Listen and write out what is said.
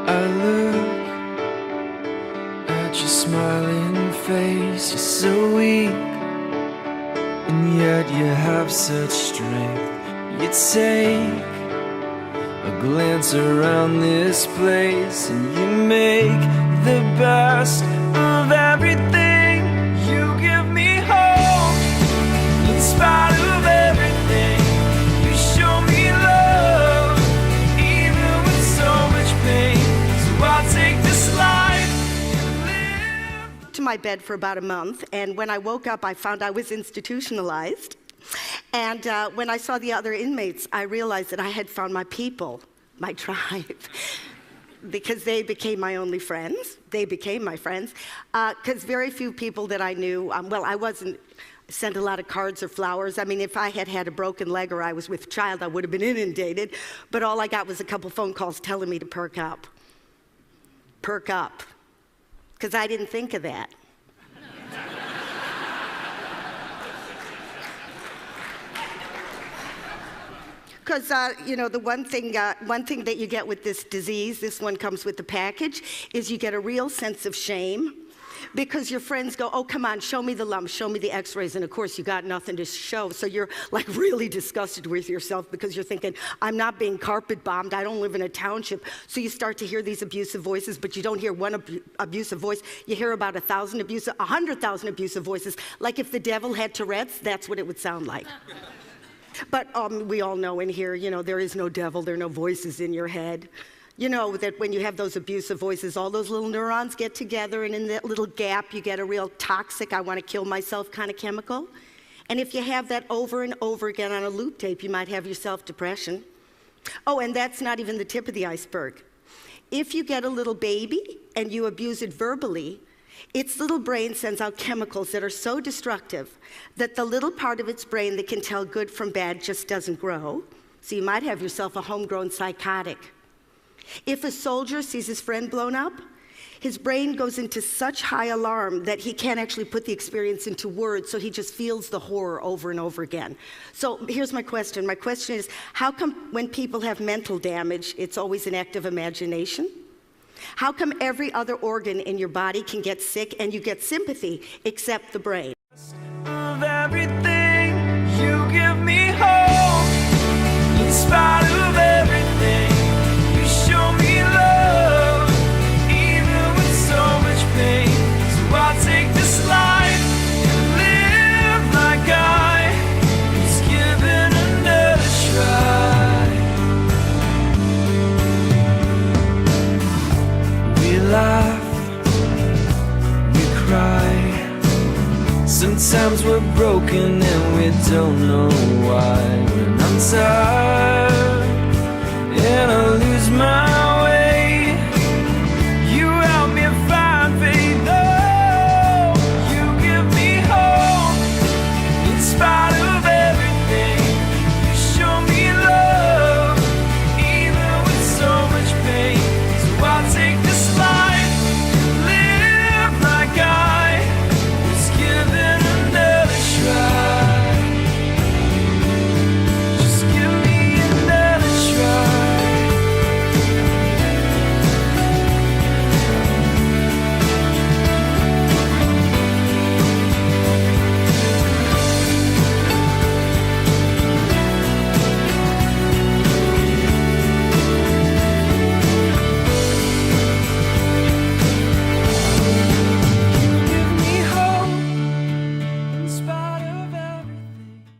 I look at your smiling face. You're so weak, and yet you have such strength. You take a glance around this place, and you make the best of everything. You give me hope in spite of everything. You show me love even with so much pain. So I'll take this life and live. To my bed for about a month, and when I woke up, I found I was institutionalized. And when I saw the other inmates, I realized that I had found my people, my tribe, because they became my only friends. They became my friends, because very few people that I knew, well, I wasn't sent a lot of cards or flowers. I mean, if I had had a broken leg or I was with a child, I would have been inundated, but all I got was a couple phone calls telling me to perk up. Perk up, because I didn't think of that. Because, you know, the one thing that you get with this disease, this one comes with the package, is you get a real sense of shame. Because your friends go, oh, come on, show me the lumps, show me the x-rays, and of course you got nothing to show. So you're like really disgusted with yourself because you're thinking, I'm not being carpet bombed, I don't live in a township. So you start to hear these abusive voices, but you don't hear one abusive voice. You hear about 100,000 abusive voices. Like if the devil had Tourette's, that's what it would sound like. But we all know in here, you know, there is no devil, there are no voices in your head. You know that when you have those abusive voices, all those little neurons get together, and in that little gap, you get a real toxic, I want to kill myself kind of chemical. And if you have that over and over again on a loop tape, you might have yourself depression. Oh, and that's not even the tip of the iceberg. If you get a little baby and you abuse it verbally, its little brain sends out chemicals that are so destructive that the little part of its brain that can tell good from bad just doesn't grow. So you might have yourself a homegrown psychotic. If a soldier sees his friend blown up, his brain goes into such high alarm that he can't actually put the experience into words, so he just feels the horror over and over again. So here's my question. My question is, how come when people have mental damage, it's always an act of imagination? How come every other organ in your body can get sick and you get sympathy except the brain? Of everything, you give me hope in spite of everything. You show me love even with so much pain. So I'll take this life and live like I was given another try. We laugh, we cry. Sometimes we're broken and we don't know why. When I'm tired